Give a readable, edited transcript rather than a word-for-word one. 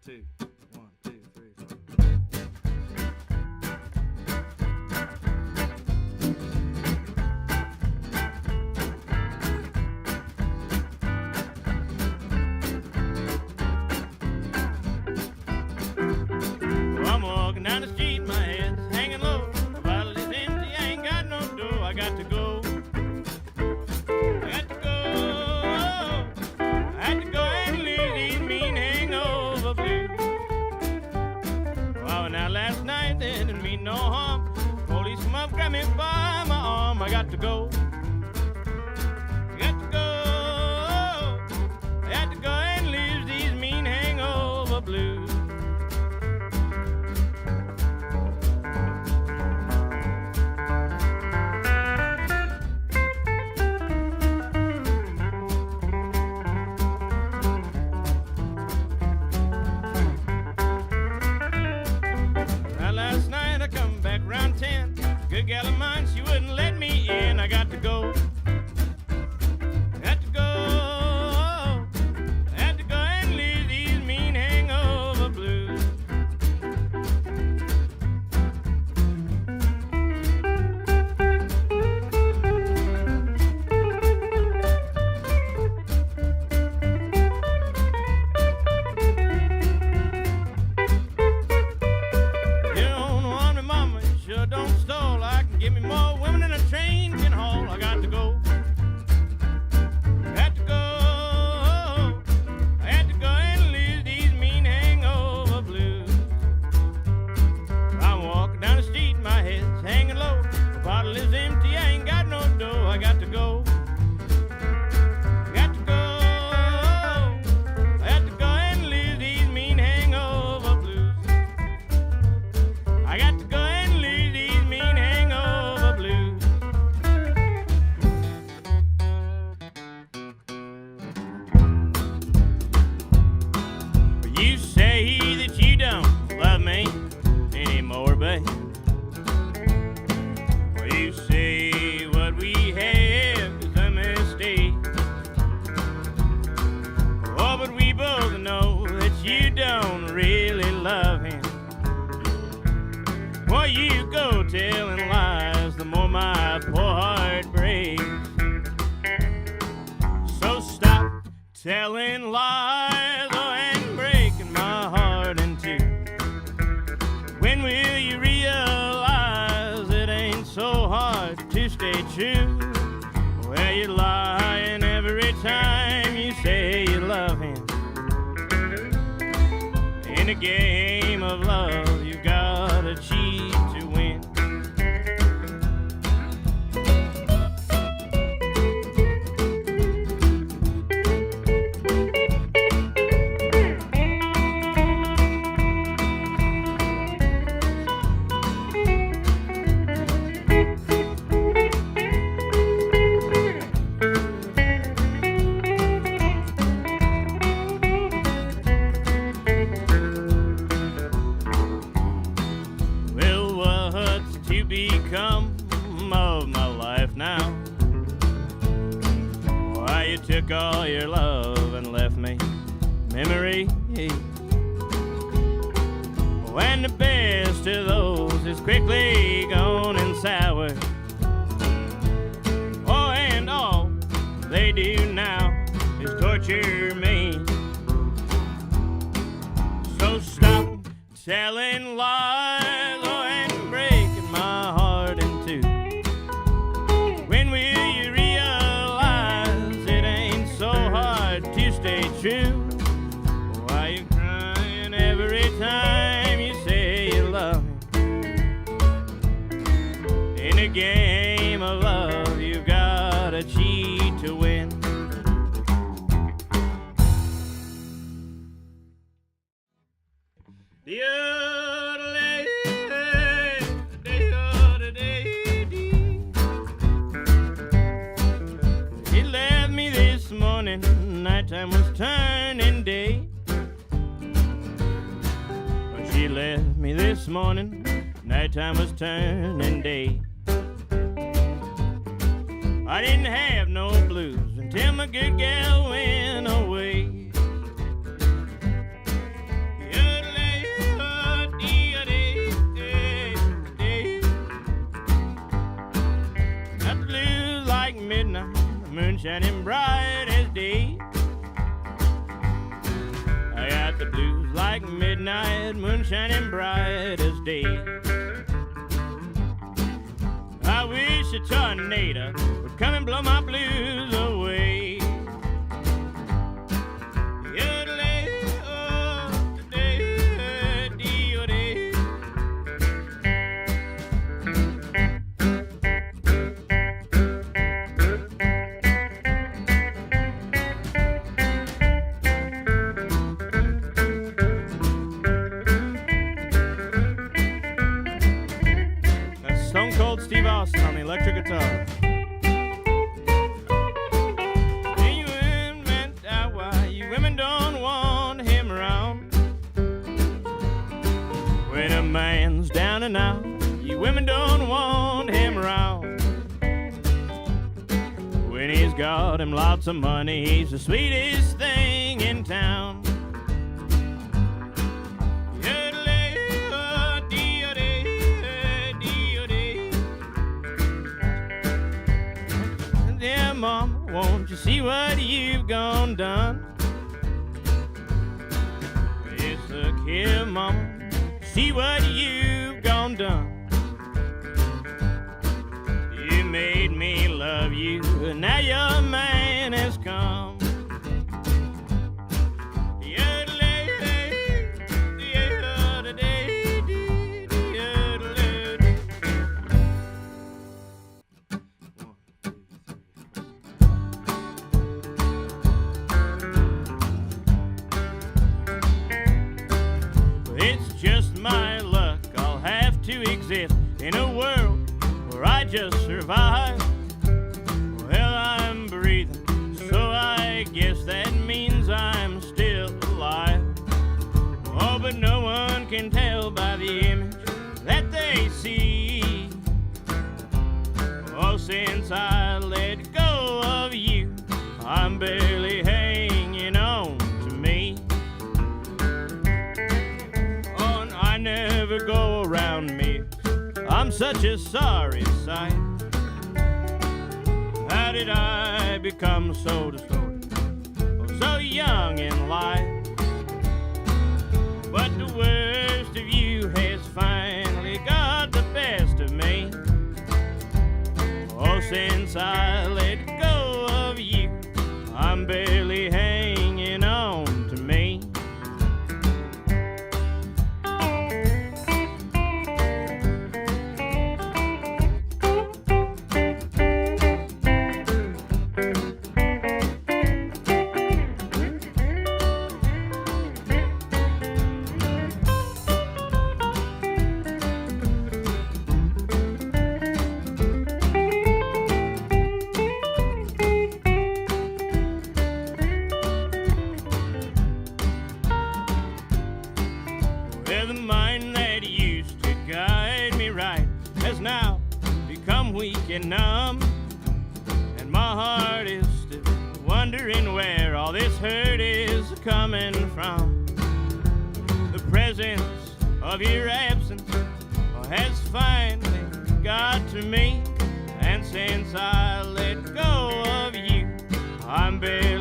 2, 1, 2, 3, 4. Well, I'm walking down the street, my head's hanging low. My wallet is empty, I ain't got no dough. I got to go. I got to go. I had to go and leave these mean hangover blues. Well, I went out last night, didn't mean no harm. Police come up, grab me by my arm. I got to go. I got to go. I had to go and leave these mean hangover blues. Last night I come back round 10. Good gal of mine, she wouldn't let me in. I got to go. Got to go. I had to go and leave these mean hangover blues. Don't stall, I can give me more women than a train can haul. I got to go. Got to go. I had to go and leave these mean hangover blues. I'm walking down the street, my head's hanging low. The bottle is empty, I ain't got no dough. I got to go. Got to go. I had to go and leave these mean hangover blues. I got to go and leave these mean hangover blues. You say that you don't love me anymore, babe. Well, you say what we have is a mistake. Oh, but we both know that you don't really love him. Well, you go telling lies, the more my poor heart breaks. So stop telling lies, oh, and breaking my heart in two. When will you realize it ain't so hard to stay true? Well, you're lying every time you say you love him. In a game of love, you gotta cheat to win. Well, what's to become of my life now? Why, you took all your love and left me memory. When the best of those is quickly gone and sour. Oh, and all they do now is torture me. So stop telling lies, oh, and breaking my heart in two. When will you realize it ain't so hard to stay true? Why you crying every time you say you love me? In a game of love, you gotta cheat to win. She left me this morning, nighttime was turning day. She left me this morning, nighttime was turning day. I didn't have no blues until my good gal went away. You shining bright as day. I got the blues like midnight, moon shining bright as day. I wish a tornado would come and blow my blues away. Stone Cold Steve Austin on the electric guitar. You women, why you women don't want him around. When a man's down and out, you women don't want him around. When he's got him lots of money, he's the sweetest thing in town. Mama, won't you see what you've gone done? Yes, look here, Mama, see what you've gone done. You made me love you, and now your man has come. It's just my luck, I'll have to exist in a world where I just survive. Well, I'm breathing, so I guess that means I'm still alive. Oh, but no one can tell by the image that they see. Oh, since I let go of you, I'm barely hanging on to me. I never go around me, I'm such a sorry sight. How did I become so distorted, so young in life? But the worst of you has finally got the best of me. Oh, since I let go of you, I'm barely hanging on to me. Well, the mind that used to guide me right has now become weak and numb, and my heart is still wondering where all this hurt is coming from. The presence of your absence has finally got to me, and since I let go of you, I'm barely